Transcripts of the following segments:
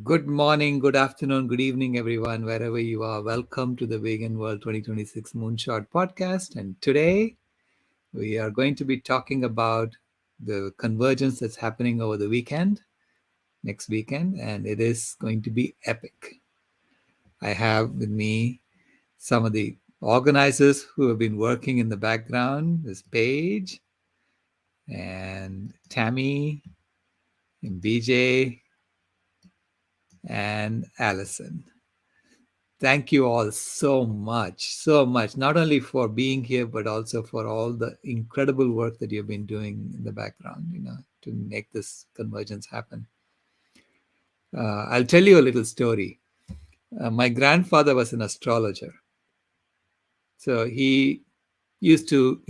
Good morning, good afternoon, good evening, everyone, wherever you are. Welcome to the Vegan World 2026 Moonshot podcast. And today we are going to be talking about the convergence that's happening over the next weekend, and it is going to be epic. I have with me some of the organizers who have been working in the background. There's Paige and Tammy and BJ and Allison. Thank you all so much, not only for being here, but also for all the incredible work that you've been doing in the background, to make this convergence happen. I'll tell you a little story. My grandfather was an astrologer. So he used to,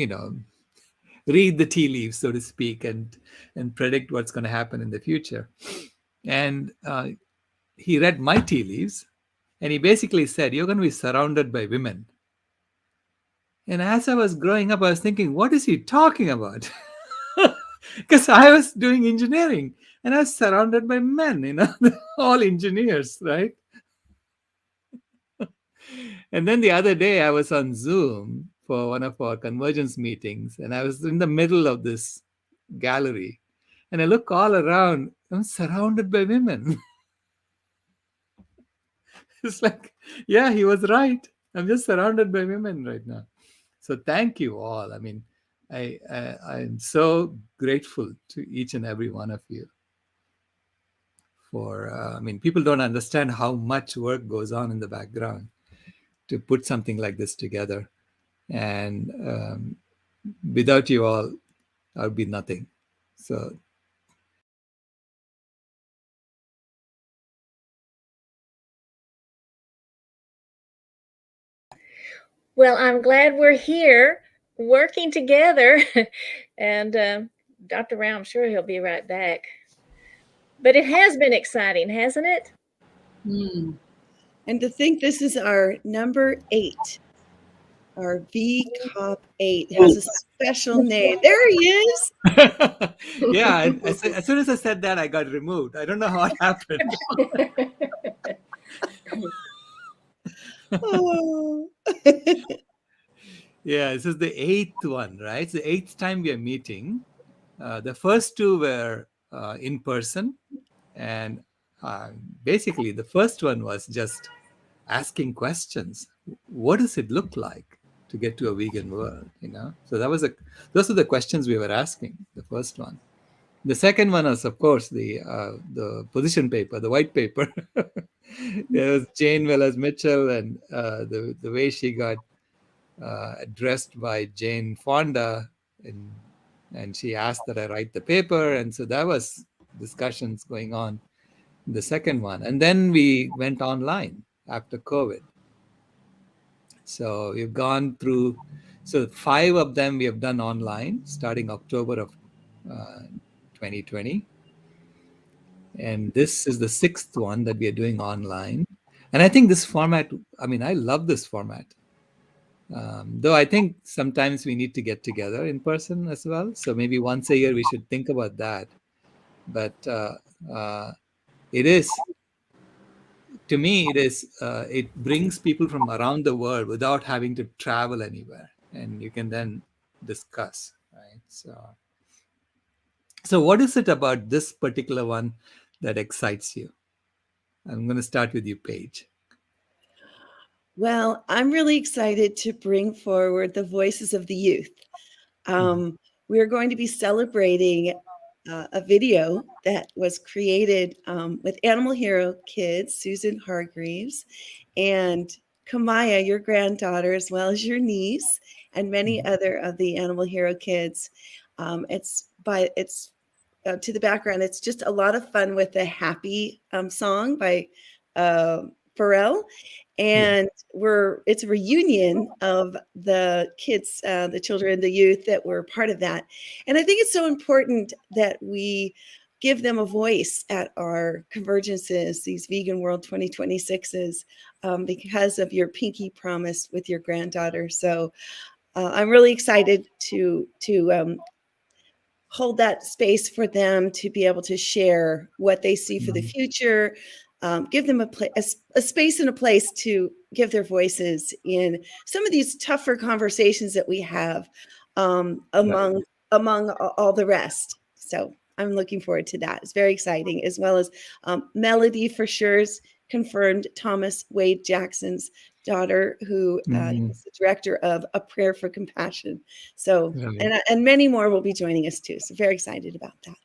read the tea leaves, so to speak, and predict what's going to happen in the future. And he read my tea leaves, and he basically said, "You're going to be surrounded by women." And as I was growing up, I was thinking, what is he talking about? Because I was doing engineering and I was surrounded by men, all engineers, right? And then the other day, I was on Zoom for one of our convergence meetings, and I was in the middle of this gallery. And I look all around, I'm surrounded by women. It's like, yeah, he was right. I'm just surrounded by women right now. So thank you all. I mean, I'm so grateful to each and every one of you for, people don't understand how much work goes on in the background to put something like this together. And without you all, I'll be nothing. So Well, I'm glad we're here working together. And Dr. Rao, I'm sure he'll be right back. But it has been exciting, hasn't it? And to think this is our number 8. Our VCOP8 has a special name. There he is. Yeah, as soon as I said that, I got removed. I don't know how it happened. Oh. Yeah, this is the 8th one, right? It's the 8th time we are meeting. The first 2 were in person. And basically, the first one was just asking questions. What does it look like to get to a vegan world? So those are the questions we were asking. The first one. The second one was, of course, the position paper, the white paper. There was Jane Wells Mitchell, and the way she got addressed by Jane Fonda, and she asked that I write the paper, and so that was discussions going on in the second one. And then we went online after COVID. So we've gone through, so 5 of them we have done online starting October of 2020. And this is the 6th one that we are doing online. And I think this format, I love this format. Though I think sometimes we need to get together in person as well. So maybe once a year we should think about that. But it is, to me, it brings people from around the world without having to travel anywhere. And you can then discuss, right? So what is it about this particular one that excites you? I'm going to start with you, Paige. Well, I'm really excited to bring forward the voices of the youth. We are going to be celebrating a video that was created with Animal Hero kids, Susan Hargreaves, and Kamaya, your granddaughter, as well as your niece, and many other of the Animal Hero kids. It's to the background. It's just a lot of fun with the Happy song by Pharrell. And it's a reunion of the kids, the children, the youth that were part of that. And I think it's so important that we give them a voice at our convergences, these Vegan World 2026s, because of your pinky promise with your granddaughter. So I'm really excited to hold that space for them to be able to share what they see for the future, give them a space and a place to give their voices in some of these tougher conversations that we have among all the rest. So I'm looking forward to that. It's very exciting, as well as Melody for sure's confirmed Thomas Wade Jackson's daughter, who is the director of A Prayer for Compassion. So, and many more will be joining us too. So very excited about that.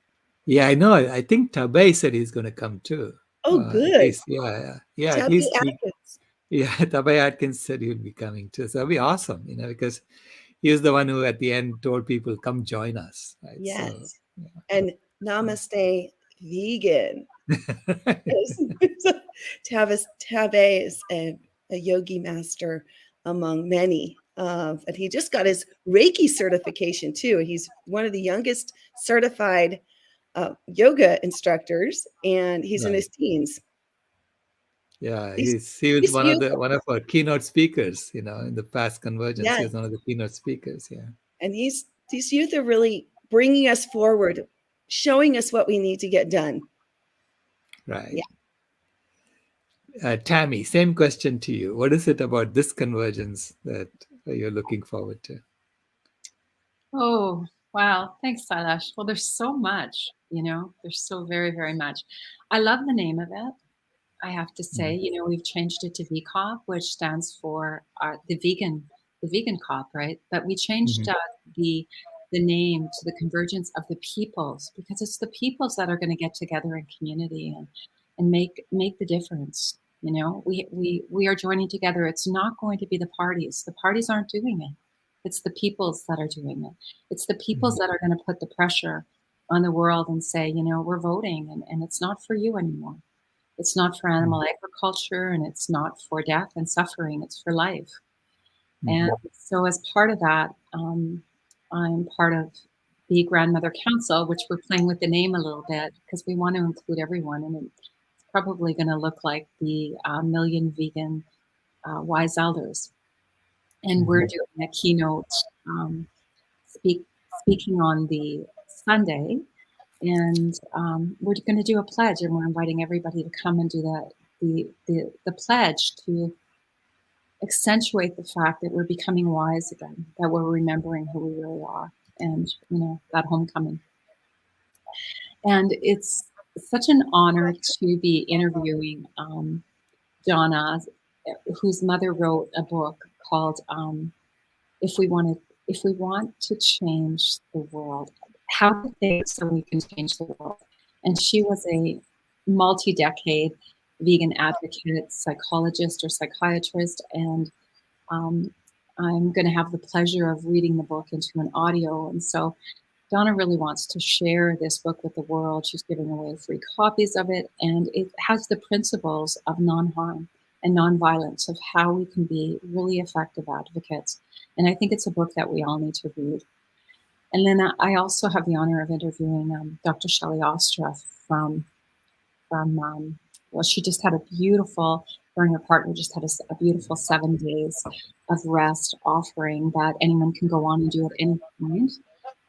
Yeah, I know. I think Tabay said he's going to come too. Oh, good. Yeah. At Tabay least Atkins. Tabay Atkins said he'll be coming too. So that'll be awesome, because he was the one who at the end told people, come join us. Right? Yes. So, and namaste vegan. Tabay is a yogi master among many. And he just got his Reiki certification too. He's one of the youngest certified yoga instructors, and he's in his teens. Yeah, he was one of our keynote speakers, in the past Convergence. He was one of the keynote speakers. Yeah. And these youth are really bringing us forward, showing us what we need to get done. Right. Yeah. Tammy, same question to you. What is it about this convergence that you're looking forward to? Oh, wow. Thanks, Silash. Well, there's so much, there's so very, very much. I love the name of it. I have to say, we've changed it to V-COP, which stands for the vegan COP, right? But we changed the name to the Convergence of the Peoples, because it's the peoples that are going to get together in community and make the difference. We are joining together. It's not going to be the parties. The parties aren't doing it. It's the peoples that are doing it. It's the peoples that are going to put the pressure on the world and say, we're voting, and it's not for you anymore. It's not for animal agriculture, and it's not for death and suffering. It's for life. And so as part of that, I'm part of the Grandmother Council, which we're playing with the name a little bit because we want to include everyone. And it's probably going to look like the Million Vegan Wise Elders. And we're doing a keynote speaking on the Sunday. And we're going to do a pledge, and we're inviting everybody to come and do the pledge to accentuate the fact that we're becoming wise again, that we're remembering who we really are, and that homecoming. And it's such an honor to be interviewing Donna, whose mother wrote a book called "If We Want to Change the World." How to think so we can change the world. And she was a multi-decade vegan advocate, psychologist or psychiatrist. And I'm going to have the pleasure of reading the book into an audio. And so Donna really wants to share this book with the world. She's giving away free copies of it. And it has the principles of non-harm and non-violence, of how we can be really effective advocates. And I think it's a book that we all need to read. And then I also have the honor of interviewing Dr. Shelley Ostroff from she just had a beautiful, her and her partner just had a beautiful 7 days of rest offering that anyone can go on and do at any point,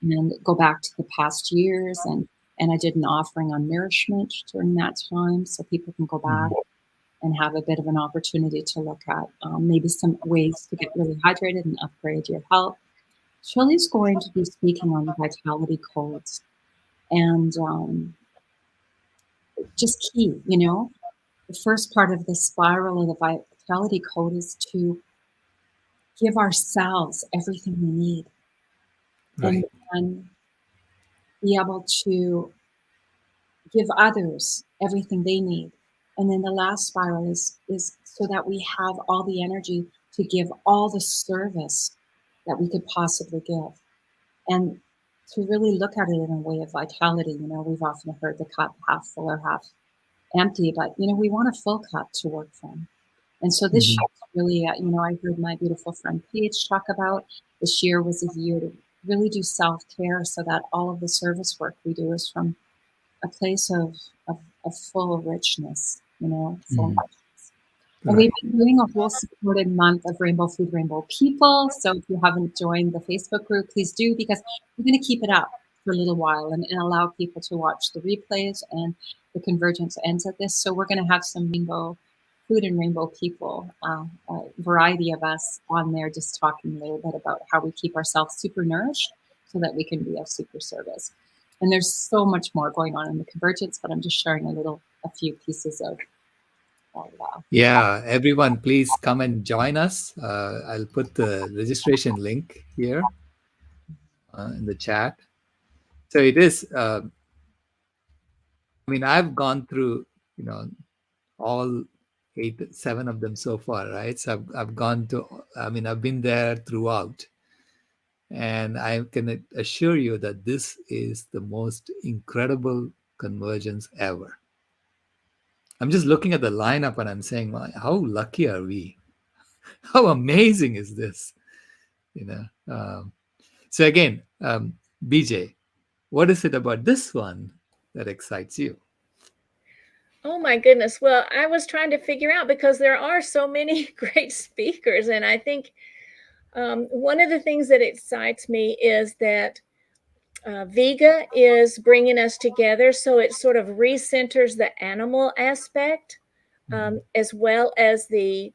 and go back to the past years. And I did an offering on nourishment during that time, so people can go back and have a bit of an opportunity to look at maybe some ways to get really hydrated and upgrade your health. Shelley's going to be speaking on the vitality codes, and just key, the first part of the spiral of the vitality code is to give ourselves everything we need, and then be able to give others everything they need. And then the last spiral is so that we have all the energy to give all the service that we could possibly give, and to really look at it in a way of vitality. We've often heard the cup half full or half empty, but we want a full cup to work from. And so this year really, I heard my beautiful friend Paige talk about this year was a year to really do self-care, so that all of the service work we do is from a place of full richness, full richness. And we've been doing a whole supported month of Rainbow Food, Rainbow People. So if you haven't joined the Facebook group, please do, because we're going to keep it up. for a little while and allow people to watch the replays, and the convergence ends at this. So we're going to have some rainbow food and rainbow people, a variety of us on there, just talking a little bit about how we keep ourselves super nourished so that we can be of super service. And there's so much more going on in the convergence, but I'm just sharing a few pieces of yeah, everyone, please come and join us. I'll put the registration link here in the chat. So it is, I mean, I've gone through, all 7 of them so far, right? So I've gone to, I've been there throughout. And I can assure you that this is the most incredible convergence ever. I'm just looking at the lineup and I'm saying, well, how lucky are we? How amazing is this? So again, BJ, what is it about this one that excites you? Oh my goodness. Well, I was trying to figure out, because there are so many great speakers. And I think one of the things that excites me is that Vega is bringing us together. So it sort of recenters the animal aspect, as well as the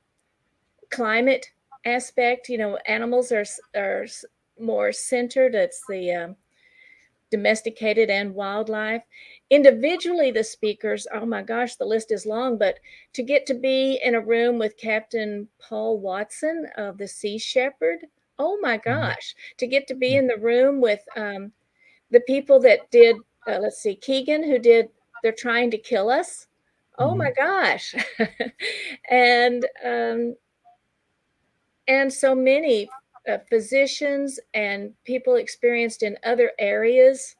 climate aspect. Animals are more centered. It's the domesticated and wildlife. Individually, the speakers, oh my gosh, the list is long, but to get to be in a room with Captain Paul Watson of the Sea Shepherd, oh my gosh, to get to be in the room with the people that did, Keegan, who did They're Trying to Kill Us. Oh my gosh. And so many physicians and people experienced in other areas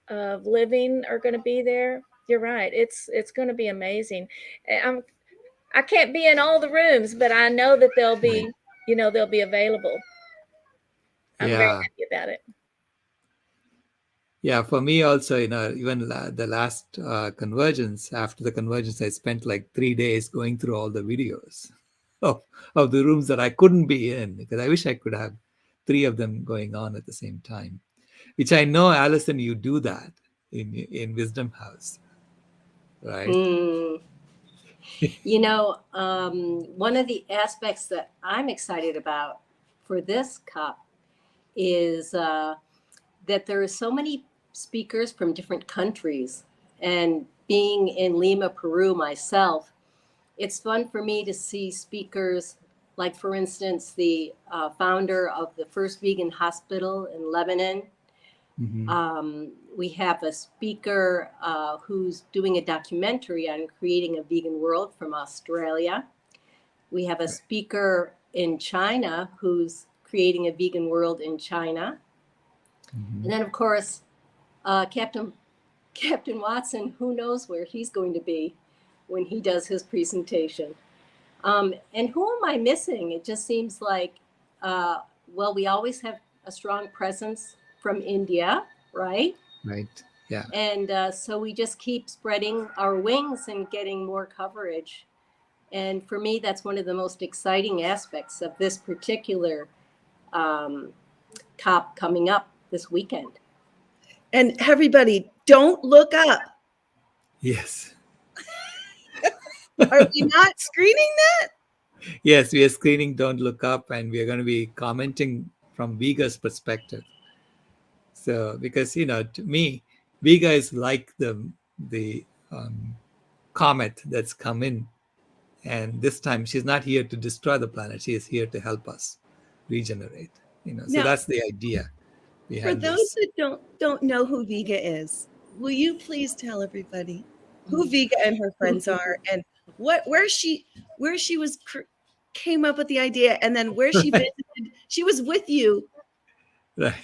of living are going to be there. You're right. It's going to be amazing. I can't be in all the rooms, but I know that they'll be available. I'm very happy about it. Yeah, for me also, even the last convergence, after the convergence, I spent like 3 days going through all the videos of the rooms that I couldn't be in, because I wish I could have 3 of them going on at the same time, which I know, Alison, you do that in Wisdom House, right? One of the aspects that I'm excited about for this COP is that there are so many speakers from different countries. And being in Lima, Peru myself, it's fun for me to see speakers like, for instance, the founder of the first vegan hospital in Lebanon. We have a speaker who's doing a documentary on creating a vegan world from Australia. We have a speaker in China who's creating a vegan world in China. And then, of course, Captain Watson, who knows where he's going to be when he does his presentation. And who am I missing? It just seems like, we always have a strong presence from India, right? Right, yeah. And so we just keep spreading our wings and getting more coverage. And for me, that's one of the most exciting aspects of this particular COP coming up this weekend. And everybody, don't look up. Yes. Are we not screening that? Yes, we are screening Don't Look Up, and we are going to be commenting from Vega's perspective. So, because, to me, Vega is like the comet that's come in. And this time she's not here to destroy the planet. She is here to help us regenerate. So Now, that's the idea behind for those this. that don't know who Vega is, will you please tell everybody who Vega and her friends are, and where she came up with the idea, and then where she visited? She was with you. Right.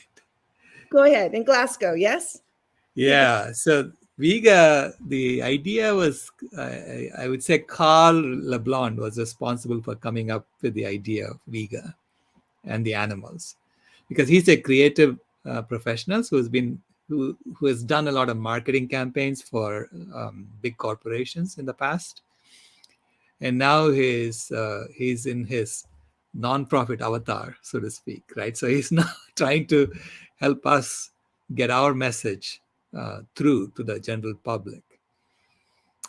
Go ahead. In Glasgow, yes? Yeah. So Vega, the idea was, I would say Carl LeBlanc was responsible for coming up with the idea of Vega and the animals, because he's a creative professional who has done a lot of marketing campaigns for big corporations in the past, and now he's in his nonprofit avatar, so to speak, right? So he's now trying to help us get our message through to the general public.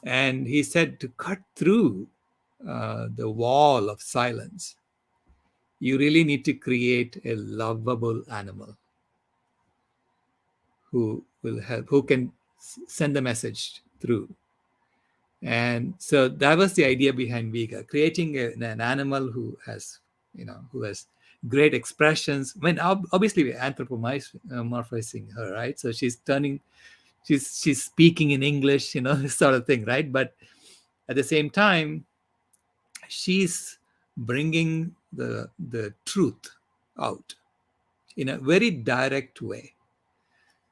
And he said to cut through the wall of silence, you really need to create a lovable animal who will help, who can send the message through. And so that was the idea behind Vega, creating an animal who has, who has great expressions. I mean, obviously we're anthropomorphizing her, right? So she's speaking in English, this sort of thing, right? But at the same time, she's bringing the truth out in a very direct way,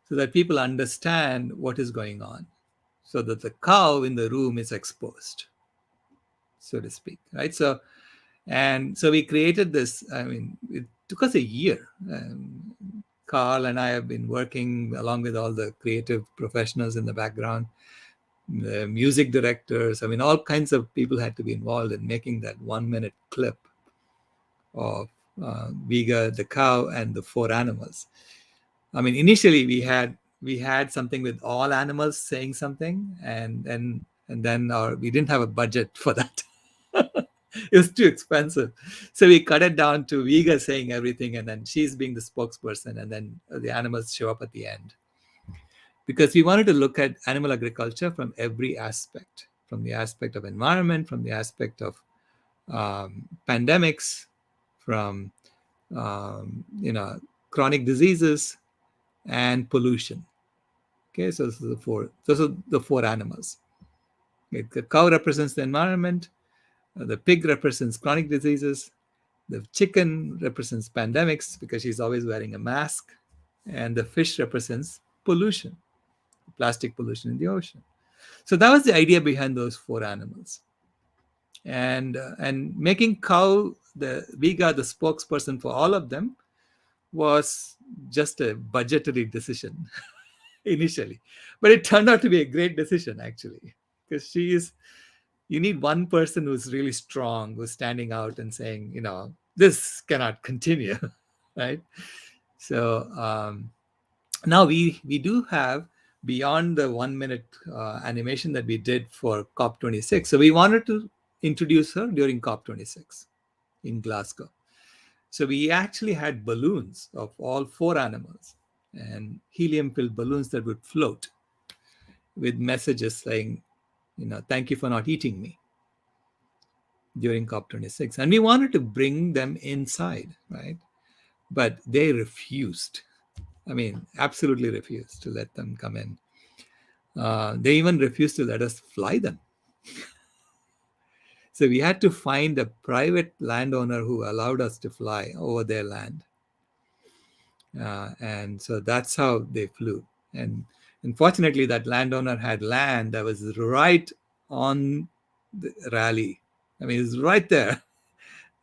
so that people understand what is going on, so that the cow in the room is exposed, so to speak, right? So we created this. I mean, it took us a year. Carl and I have been working along with all the creative professionals in the background, the music directors. I mean, all kinds of people had to be involved in making that 1-minute clip of Vega, the cow, and the 4 animals. I mean, initially we had something with all animals saying something, and then we didn't have a budget for that. It was too expensive, so we cut it down to Vega saying everything, and then she's being the spokesperson, and then the animals show up at the end. Because we wanted to look at animal agriculture from every aspect, from the aspect of environment, from the aspect of pandemics, from chronic diseases, and pollution. Okay, so those are the 4 animals. Okay, the cow represents the environment, the pig represents chronic diseases, the chicken represents pandemics because she's always wearing a mask, and the fish represents pollution, plastic pollution in the ocean. So that was the idea behind those 4 animals. And making cow, the Vega, the spokesperson for all of them was just a budgetary decision initially. But it turned out to be a great decision, actually, because you need one person who's really strong, who's standing out and saying, this cannot continue, right? So now we do have, beyond the 1-minute animation that we did for COP26. So we wanted to introduce her during COP26 in Glasgow. So we actually had balloons of all 4 animals, and helium-filled balloons that would float with messages saying, thank you for not eating me, during COP26. And we wanted to bring them inside, right? But they refused. I mean, absolutely refused to let them come in. They even refused to let us fly them. So we had to find a private landowner who allowed us to fly over their land. And so that's how they flew. And unfortunately, that landowner had land that was right on the rally. I mean, it was right there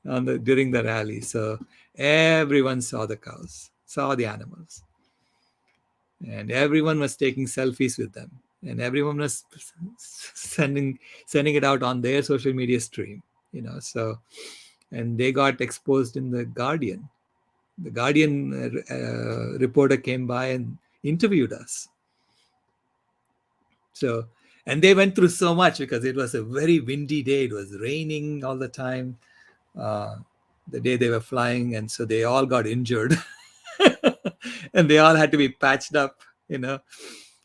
during the rally. So everyone saw the cows, saw the animals. And everyone was taking selfies with them. And everyone was sending it out on their social media stream, So, and they got exposed in the Guardian. The Guardian reporter came by and interviewed us. So, and they went through so much because it was a very windy day. It was raining all the time, the day they were flying. And so they all got injured and they all had to be patched up,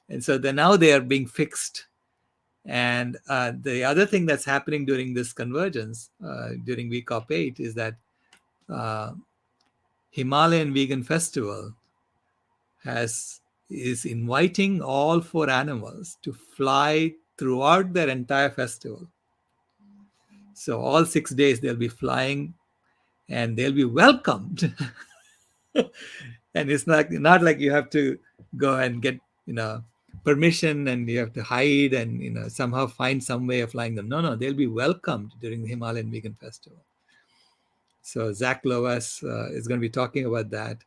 And so now they are being fixed. And the other thing that's happening during this convergence, during VCOP8, is that Himalayan Vegan Festival is inviting all 4 animals to fly throughout their entire festival. So all 6 days they'll be flying, and they'll be welcomed. And it's not like you have to go and get permission and you have to hide and somehow find some way of flying them. No, they'll be welcomed during the Himalayan Vegan Festival. So Zach Loas is going to be talking about that.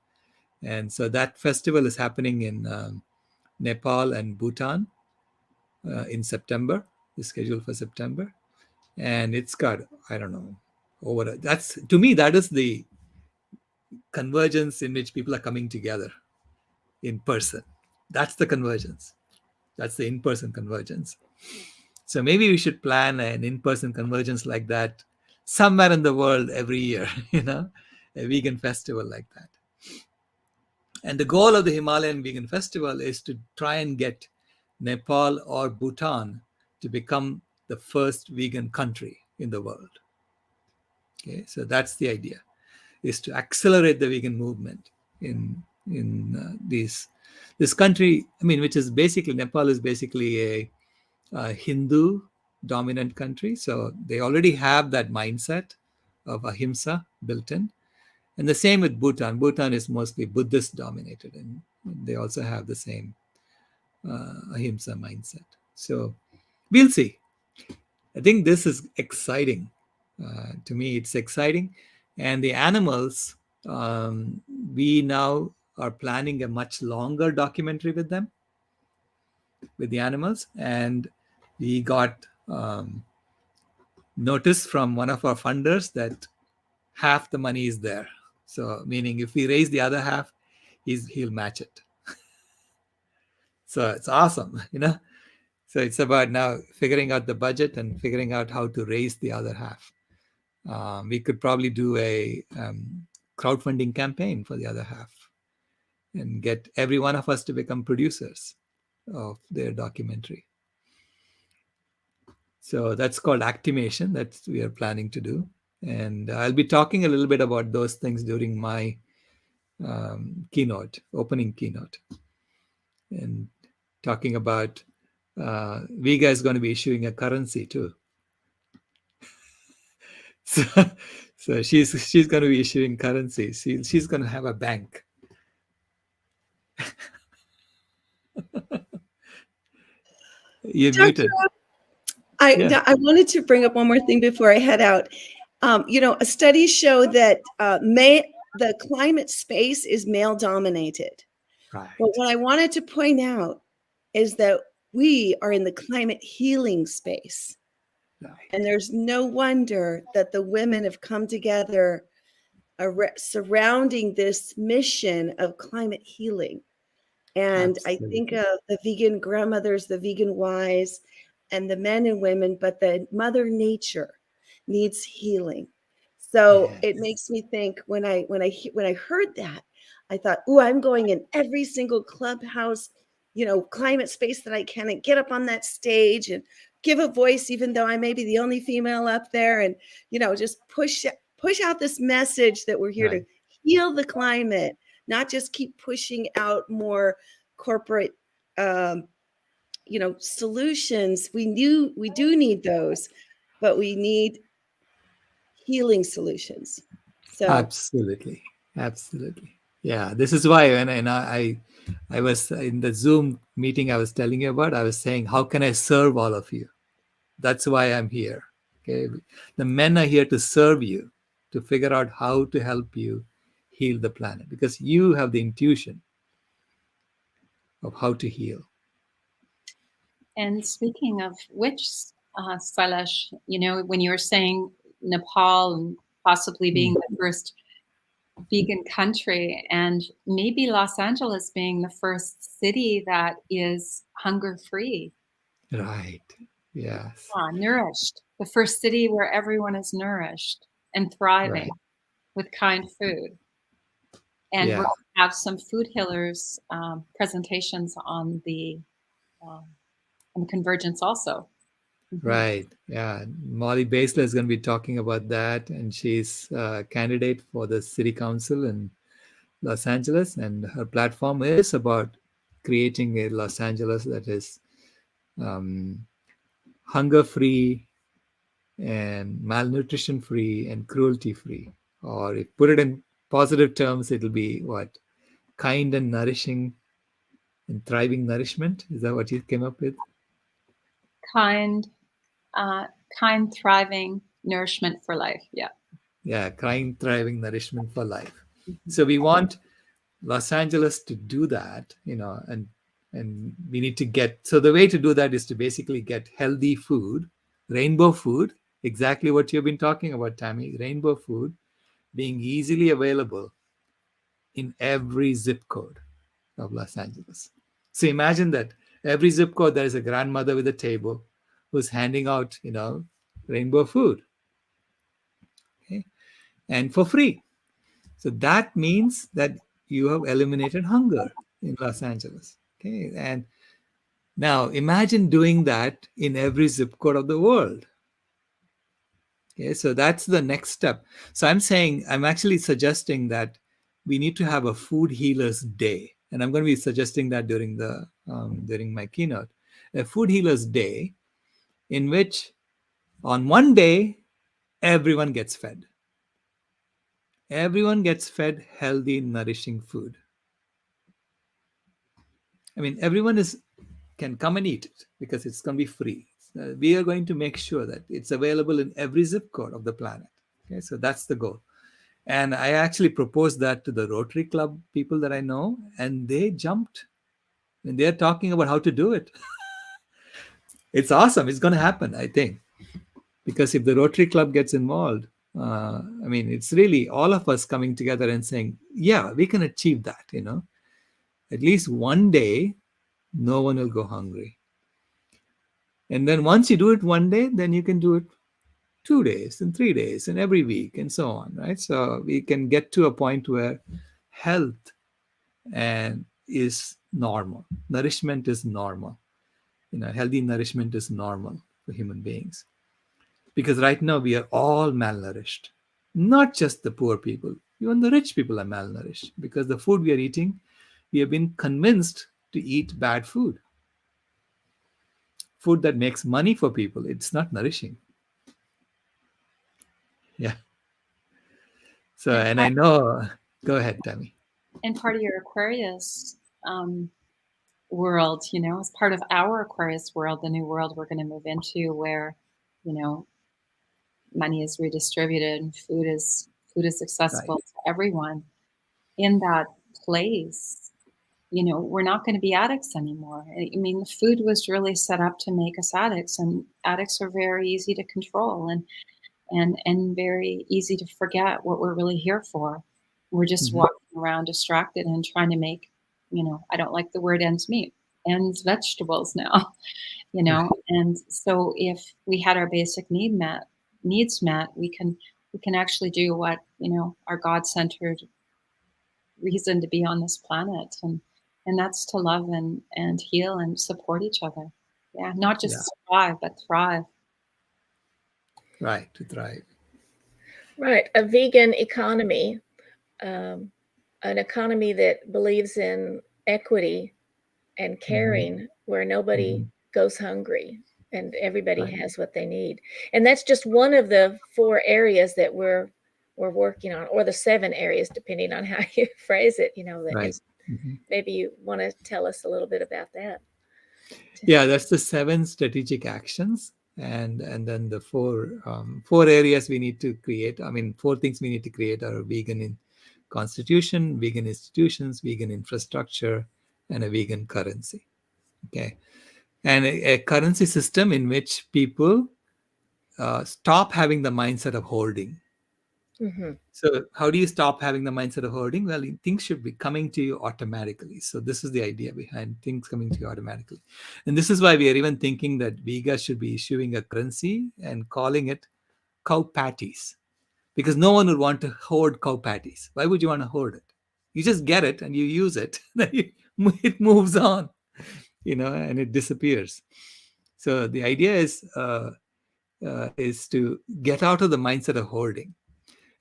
And so that festival is happening in Nepal and Bhutan in September. It's scheduled for September. And it's got, I don't know, to me, that is the convergence in which people are coming together. in person. That's the convergence. That's the in-person convergence. So maybe we should plan an in-person convergence like that somewhere in the world every year, a vegan festival like that. And the goal of the Himalayan Vegan Festival is to try and get Nepal or Bhutan to become the first vegan country in the world. Okay, so that's the idea, is to accelerate the vegan movement in this country. I mean, which is basically, Nepal is basically a Hindu dominant country, so they already have that mindset of ahimsa built in. And the same with Bhutan. Bhutan is mostly Buddhist dominated, and they also have the same ahimsa mindset. So we'll see. I think this is exciting. To me, it's exciting. And the animals, we now are planning a much longer documentary with them, with the animals. And we got notice from one of our funders that half the money is there. So meaning if we raise the other half, he'll match it. So it's awesome, So it's about now figuring out the budget and figuring out how to raise the other half. We could probably do a crowdfunding campaign for the other half and get every one of us to become producers of their documentary. So that's called activation. That's we are planning to do. And I'll be talking a little bit about those things during my opening keynote, and talking about Vega is going to be issuing a currency too. So she's going to be issuing currency. She's going to have a bank. You're Dr. muted. I wanted to bring up one more thing before I head out. A study show that the climate space is male dominated. Right. But what I wanted to point out is that we are in the climate healing space. Right. And there's no wonder that the women have come together surrounding this mission of climate healing. And Absolutely. I think of the vegan grandmothers, the vegan wives, and the men and women, but the Mother Nature needs healing. So Yes. It makes me think when I heard that, I thought, "Oh, I'm going in every single clubhouse, climate space that I can, and get up on that stage and give a voice, even though I may be the only female up there, and just push out this message that we're here Right. to heal the climate, not just keep pushing out more corporate, solutions. We do need those, but we need healing solutions." So Absolutely. Yeah, this is why when I was in the Zoom meeting I was telling you about, I was saying, how can I serve all of you? That's why I'm here. Okay, the men are here to serve you, to figure out how to help you heal the planet, because you have the intuition of how to heal. And speaking of which, Sailesh, when you were saying Nepal and possibly being the first vegan country, and maybe Los Angeles being the first city that is hunger-free. Right. Yes. Nourished. The first city where everyone is nourished and thriving Right. with kind food. And Yeah. we're going to have some food healers presentations on the Convergence also. Right. Yeah. Molly Basler is going to be talking about that, and she's a candidate for the city council in Los Angeles, and her platform is about creating a Los Angeles that is hunger-free and malnutrition-free and cruelty-free. Or if put it in positive terms, it'll be what? Kind and nourishing and thriving nourishment. Is that what you came up with? Kind, thriving nourishment for life. Yeah. Yeah, kind, thriving nourishment for life. So we want Los Angeles to do that, and we need to get, so the way to do that is to basically get healthy food, rainbow food, exactly what you've been talking about, Tammy, rainbow food being easily available in every zip code of Los Angeles. So imagine that every zip code there is a grandmother with a table who's handing out, rainbow food, okay, and for free. So that means that you have eliminated hunger in Los Angeles. Okay, and now imagine doing that in every zip code of the world. Okay, so that's the next step. So I'm actually suggesting that we need to have a food healers day, and I'm going to be suggesting that during my keynote, a food healers day, in which on one day everyone gets fed. Everyone gets fed healthy, nourishing food. I mean, everyone can come and eat it because it's going to be free. We are going to make sure that it's available in every zip code of the planet. Okay, so that's the goal. And I actually proposed that to the Rotary Club people that I know, and they jumped. And they're talking about how to do it. It's awesome. It's going to happen, I think, because if the Rotary Club gets involved, I mean, it's really all of us coming together and saying, yeah, we can achieve that, At least one day, no one will go hungry. And then once you do it one day, then you can do it 2 days and 3 days and every week and so on, right? So we can get to a point where health is normal. Nourishment is normal. Healthy nourishment is normal for human beings. Because right now we are all malnourished. Not just the poor people. Even the rich people are malnourished because the food we are eating, we have been convinced to eat bad food. Food that makes money for people, it's not nourishing. Yeah. So, and I know, go ahead, Tammy. And part of your Aquarius world, as part of our Aquarius world, the new world we're going to move into, where, money is redistributed and food is accessible to everyone. In that place, we're not going to be addicts anymore. I mean, the food was really set up to make us addicts, and addicts are very easy to control and very easy to forget what we're really here for. We're just walking around distracted and trying to make, I don't like the word ends meet, ends vegetables now, And so if we had our basic needs met, we can actually do what, our God-centered reason to be on this planet, and that's to love and heal and support each other. Yeah, not just survive, but thrive. Right, to thrive. Right, a vegan economy, an economy that believes in equity and caring, where nobody goes hungry and everybody has what they need. And that's just one of the 4 areas that we're working on, or the 7 areas, depending on how you phrase it. Maybe you want to tell us a little bit about that. Yeah, that's the 7 strategic actions, and then the 4 areas we need to create. I mean, 4 things we need to create are vegan constitution, vegan institutions, vegan infrastructure, and a vegan currency. Okay, and a currency system in which people stop having the mindset of hoarding. So how do you stop having the mindset of hoarding? Well, things should be coming to you automatically. So this is the idea behind things coming to you automatically. And this is why we are even thinking that Vega should be issuing a currency and calling it cow patties, because no one would want to hoard cow patties. Why would you want to hoard it? You just get it and you use it. It moves on, and it disappears. So the idea is to get out of the mindset of hoarding.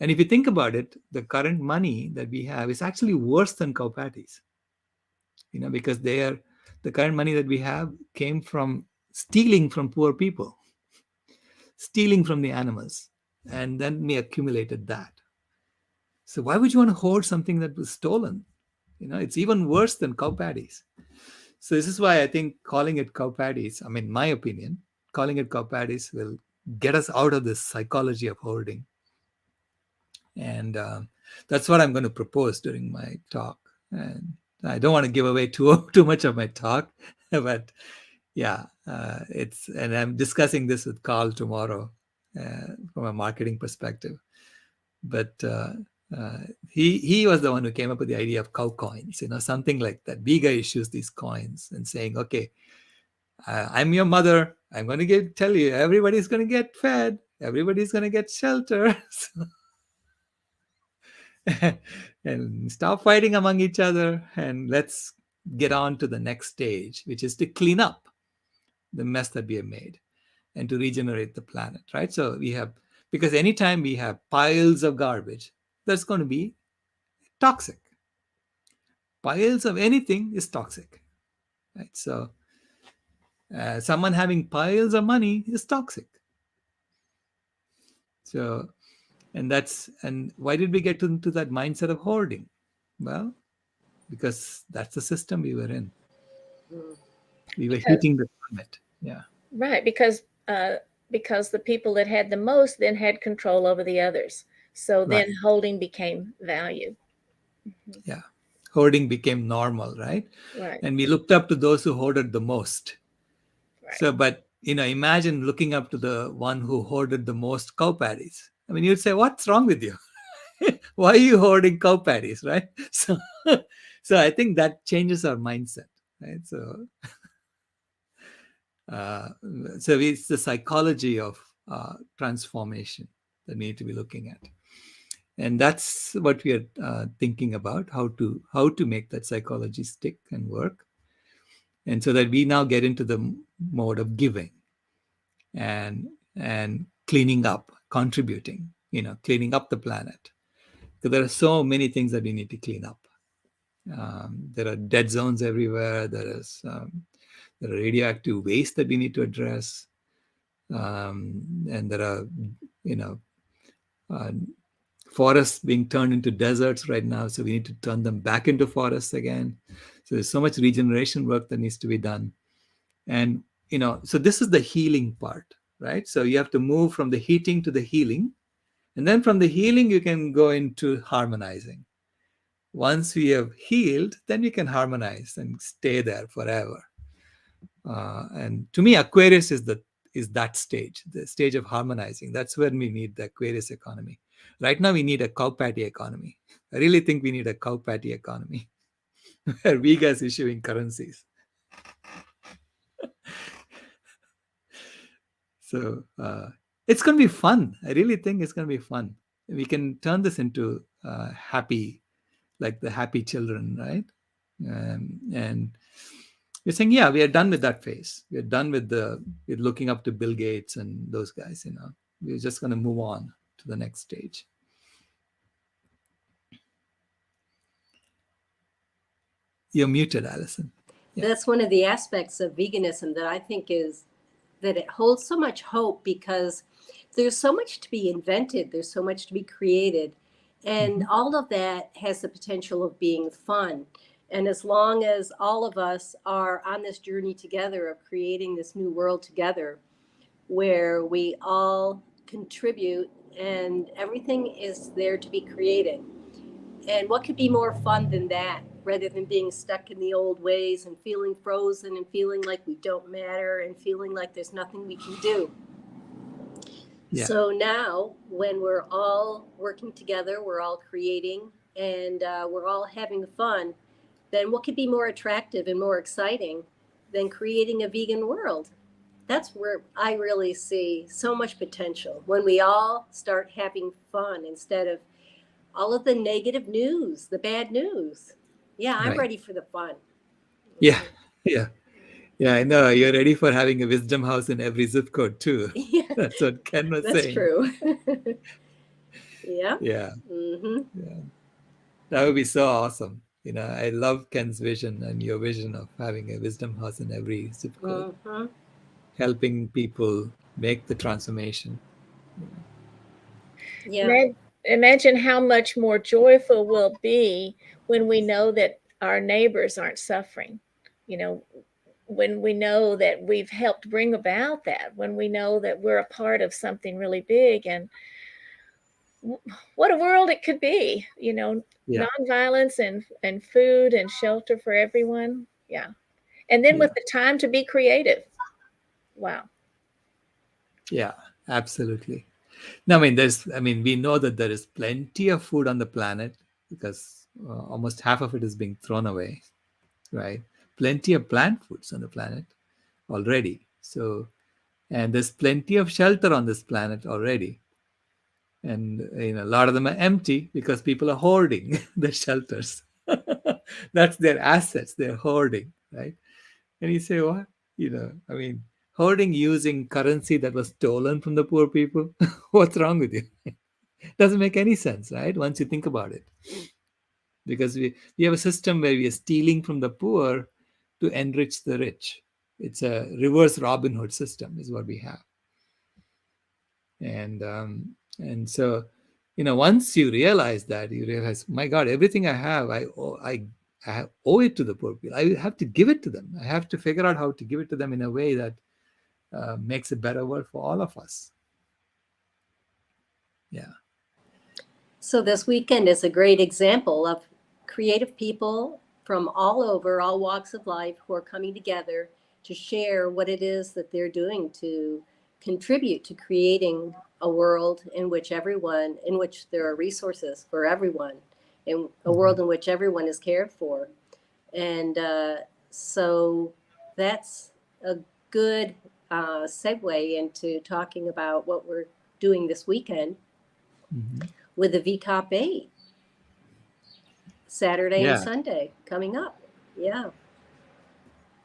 And if you think about it, the current money that we have is actually worse than cow patties, because the current money that we have came from stealing from poor people, stealing from the animals, and then we accumulated that. So why would you want to hoard something that was stolen? It's even worse than cow patties. So this is why I think calling it cow patties, I mean, my opinion, calling it cow patties will get us out of this psychology of hoarding. And that's what I'm going to propose during my talk. And I don't want to give away too much of my talk, but yeah, and I'm discussing this with Carl tomorrow from a marketing perspective. But He was the one who came up with the idea of cow coins, something like that. Vega issues these coins and saying, okay, I'm your mother. I'm going to tell you, everybody's going to get fed. Everybody's going to get shelter. And stop fighting among each other. And let's get on to the next stage, which is to clean up the mess that we have made and to regenerate the planet, right? So because anytime we have piles of garbage, that's going to be toxic. Piles of anything is toxic, right? So someone having piles of money is toxic. So, and why did we get into that mindset of hoarding? Well, because that's the system we were in. We were heating the climate. Yeah. Right, because the people that had the most then had control over the others. So then holding became value. Yeah. Hoarding became normal, right? Right. And we looked up to those who hoarded the most. Right. So, but, imagine looking up to the one who hoarded the most cow patties. I mean, you'd say, what's wrong with you? Why are you hoarding cow patties, right? So I think that changes our mindset, right? So it's the psychology of transformation that we need to be looking at. And that's what we are thinking about, how to make that psychology stick and work. And so that we now get into the mode of giving and cleaning up, contributing, cleaning up the planet. Because there are so many things that we need to clean up. There are dead zones everywhere. There are radioactive waste that we need to address. And there are, forests being turned into deserts right now. So we need to turn them back into forests again. So there's so much regeneration work that needs to be done. And, so this is the healing part, right? So you have to move from the heating to the healing. And then from the healing, you can go into harmonizing. Once we have healed, then we can harmonize and stay there forever. And to me, Aquarius is that stage, the stage of harmonizing. That's when we need the Aquarius economy. Right now, we need a cow patty economy. I really think we need a cow patty economy where Vega is issuing currencies. So it's going to be fun. I really think it's going to be fun. We can turn this into happy, like the happy children, right? And you're saying, yeah, we are done with that phase. We're done with looking up to Bill Gates and those guys. We're just going to move on to the next stage. You're muted, Allison. Yeah. That's one of the aspects of veganism that I think is that it holds so much hope, because there's so much to be invented. There's so much to be created. And all of that has the potential of being fun. And as long as all of us are on this journey together of creating this new world together, where we all contribute and everything is there to be created. And what could be more fun than that, rather than being stuck in the old ways and feeling frozen and feeling like we don't matter and feeling like there's nothing we can do. Yeah. So now when we're all working together, we're all creating, and we're all having fun, then what could be more attractive and more exciting than creating a vegan world? That's where I really see so much potential, when we all start having fun instead of all of the negative news, the bad news. Yeah, I'm ready for the fun. Yeah. I know. You're ready for having a wisdom house in every zip code too. Yeah. That's what Ken was saying. That's true. Yeah. Yeah. Yeah. That would be so awesome. I love Ken's vision and your vision of having a wisdom house in every zip code, helping people make the transformation. Yeah. Imagine how much more joyful we'll be when we know that our neighbors aren't suffering. When we know that we've helped bring about that, when we know that we're a part of something really big, and what a world it could be, nonviolence and food and shelter for everyone. Yeah. And then with the time to be creative. Wow. Yeah, absolutely. No, I mean, we know that there is plenty of food on the planet because almost half of it is being thrown away, right? Plenty of plant foods on the planet already. So, and there's plenty of shelter on this planet already. And a lot of them are empty because people are hoarding the shelters. That's their assets. They're hoarding, right? And you say, what? I mean, hoarding using currency that was stolen from the poor people. What's wrong with you? Doesn't make any sense, right? Once you think about it. Because we have a system where we are stealing from the poor to enrich the rich. It's a reverse Robin Hood system is what we have. And so, once you realize that, you realize, my God, everything I have, I owe it to the poor people. I have to give it to them. I have to figure out how to give it to them in a way that makes a better world for all of us. Yeah. So this weekend is a great example of creative people from all over, all walks of life, who are coming together to share what it is that they're doing to contribute to creating a world in which there are resources for everyone, in a world in which everyone is cared for. And so that's a good segue into talking about what we're doing this weekend with the VCOP8, Saturday and Sunday coming up.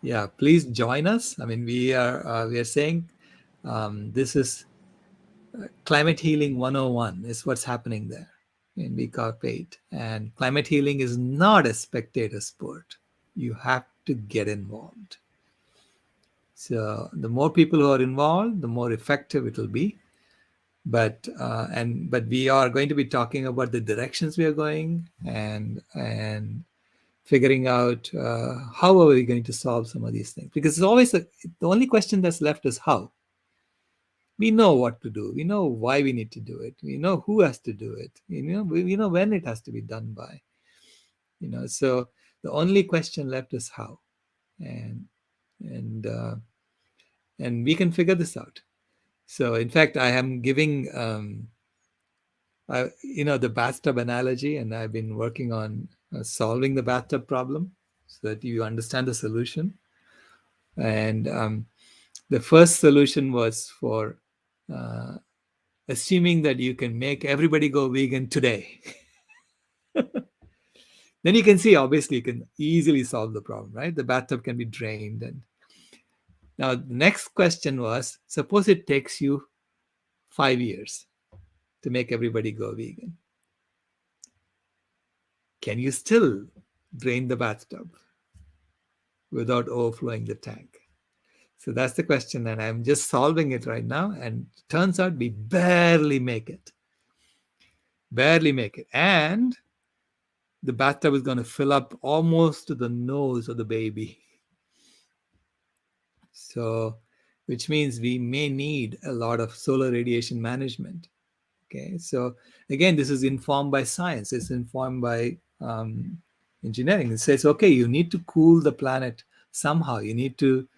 Yeah, please join us. I mean, we are saying this is climate healing 101 is what's happening there in VCOP8. And climate healing is not a spectator sport. You have to get involved. So the more people who are involved, the more effective it will be. But we are going to be talking about the directions we are going and figuring out how are we going to solve some of these things. Because it's always the only question that's left is how. We know what to do. We know why we need to do it. We know who has to do it. We know when it has to be done by. So the only question left is how, and we can figure this out. So in fact, I am giving the bathtub analogy, and I've been working on solving the bathtub problem so that you understand the solution. And the first solution was for assuming that you can make everybody go vegan today. Then you can see, obviously, you can easily solve the problem, right? The bathtub can be drained. And now the next question was, suppose it takes you 5 years to make everybody go vegan. Can you still drain the bathtub without overflowing the tank? So that's the question, and I'm just solving it right now. And it turns out we barely make it. And the bathtub is going to fill up almost to the nose of the baby. So, which means we may need a lot of solar radiation management. Okay, so again, this is informed by science. It's informed by engineering. It says, okay, you need to cool the planet somehow. You need to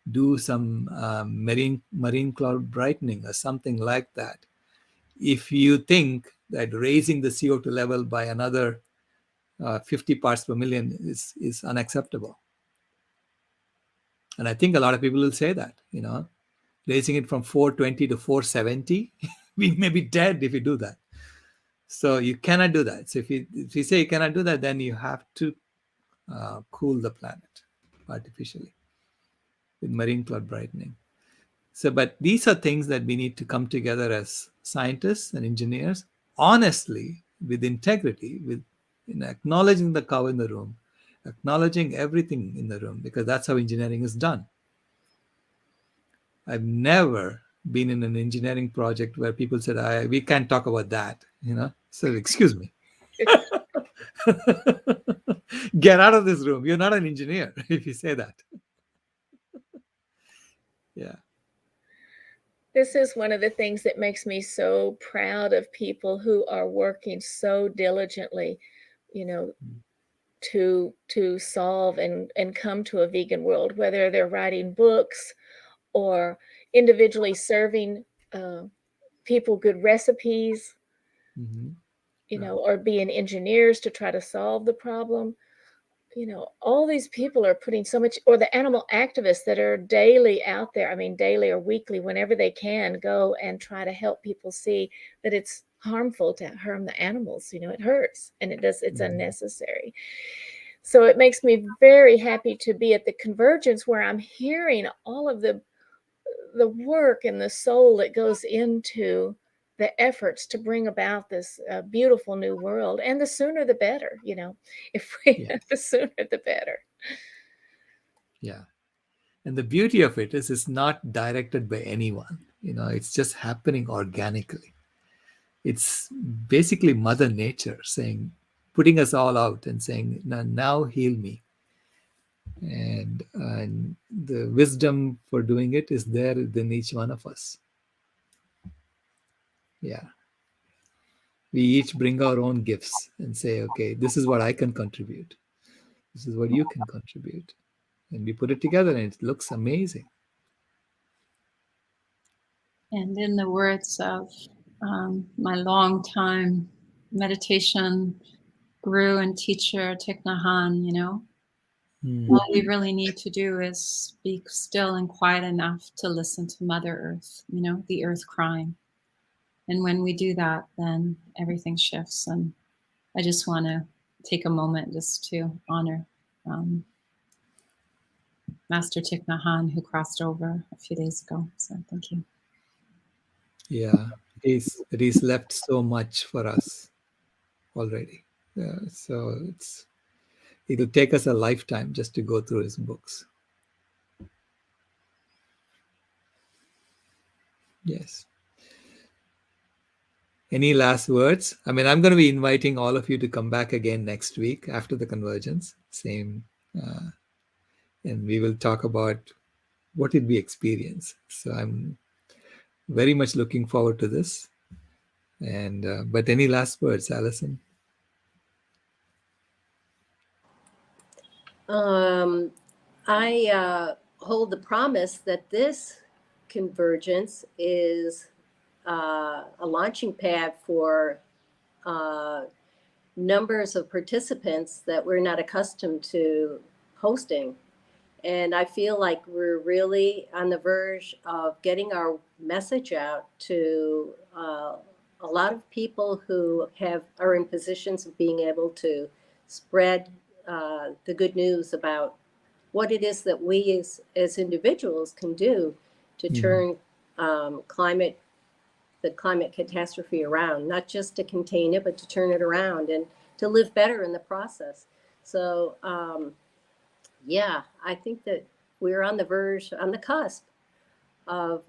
do some marine cloud brightening or something like that. If you think that raising the CO2 level by another 50 parts per million is unacceptable. And I think a lot of people will say that, raising it from 420 to 470, we may be dead if you do that. So you cannot do that. So if you say you cannot do that, then you have to cool the planet artificially with marine cloud brightening. So, but these are things that we need to come together as scientists and engineers, honestly, with integrity, with acknowledging the cow in the room, acknowledging everything in the room, because that's how engineering is done. I've never been in an engineering project where people said, we can't talk about that, So excuse me. Get out of this room. You're not an engineer if you say that. Yeah. This is one of the things that makes me so proud of people who are working so diligently, to solve and come to a vegan world, whether they're writing books or individually serving people good recipes, Mhm. you know, or being engineers to try to solve the problem. You know, all these people are putting so much, or the animal activists that are daily out there, I mean, daily or weekly, whenever they can, go and try to help people see that it's harmful to harm the animals. You know, it hurts and it's Mhm. unnecessary. So it makes me very happy to be at the Convergence where I'm hearing all of the work and the soul that goes into the efforts to bring about this beautiful new world. And the sooner the better, you know, if we Yes. the sooner the better. Yeah. And the beauty of it is it's not directed by anyone. You know, it's just happening organically. It's basically Mother Nature saying, putting us all out and saying, now heal me. And the wisdom for doing it is there within each one of us. Yeah. We each bring our own gifts and say, okay, this is what I can contribute. This is what you can contribute. And we put it together and it looks amazing. And in the words of my longtime meditation guru and teacher, Thich Nhat Hanh, you know, all you really need to do is be still and quiet enough to listen to Mother Earth, you know, the earth crying. And when we do that, then everything shifts. And I just want to take a moment just to honor Master Thich Nhat Hanh, who crossed over a few days ago. So thank you. Yeah. He's left so much for us already. So it'll take us a lifetime just to go through his books. Yes. Any last words? I mean, I'm going to be inviting all of you to come back again next week after the Convergence. Same. And we will talk about what did we experience. So I'm very much looking forward to this. And but any last words, Alison? I hold the promise that this convergence is a launching pad for numbers of participants that we're not accustomed to hosting. And I feel like we're really on the verge of getting our message out to a lot of people who are in positions of being able to spread the good news about what it is that we as individuals can do to turn the climate catastrophe around, not just to contain it, but to turn it around and to live better in the process. So, yeah, I think that we're on the verge, on the cusp of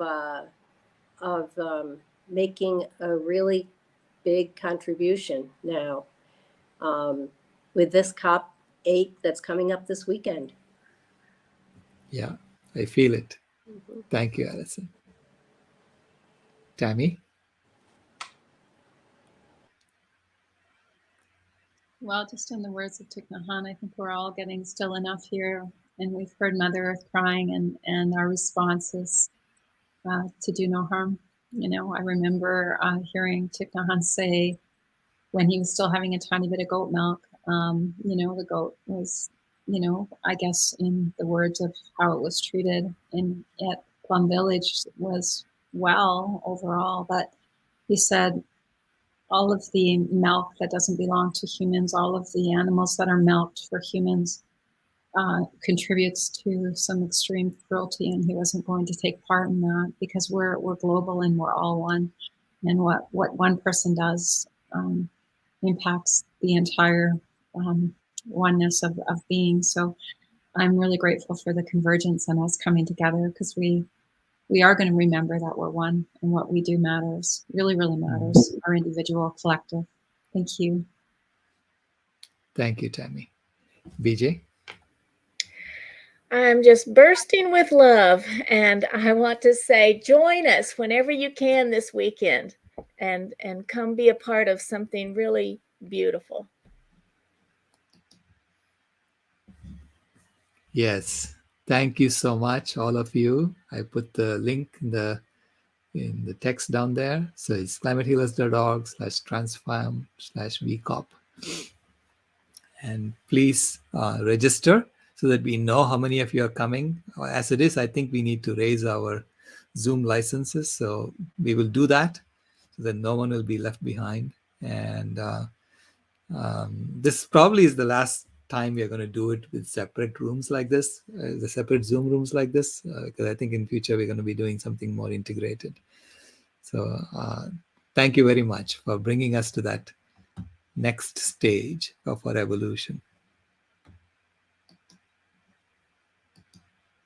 making a really big contribution now with this COP8 that's coming up this weekend. Yeah, I feel it. Thank you, Alison. Tammy? Well, just in the words of Thich Nhat Hanh, I think we're all getting still enough here, and we've heard Mother Earth crying, and our response is to do no harm. You know, I remember hearing Thich Nhat Hanh say when he was still having a tiny bit of goat milk, you know, the goat was, you know, I guess in the words of how it was treated at Plum Village was well overall, but he said, all of the milk that doesn't belong to humans, all of the animals that are milked for humans contributes to some extreme cruelty, and he wasn't going to take part in that because we're global and we're all one, and what one person does impacts the entire oneness of being. So I'm really grateful for the convergence and us coming together, because we are going to remember that we're one and what we do matters, really, really matters, our individual, collective. Thank you. Thank you, Tammy. BJ? I'm just bursting with love, and I want to say join us whenever you can this weekend and come be a part of something really beautiful. Yes. Thank you so much, all of you. I put the link in the in the text down there. So it's climatehealers.org/transform/VCOP. And please register so that we know how many of you are coming. As it is, I think we need to raise our Zoom licenses. So we will do that so that no one will be left behind. And this probably is the last time we are going to do it with separate rooms like this, the separate Zoom rooms like this, because I think in future we're going to be doing something more integrated. So thank you very much for bringing us to that next stage of our evolution.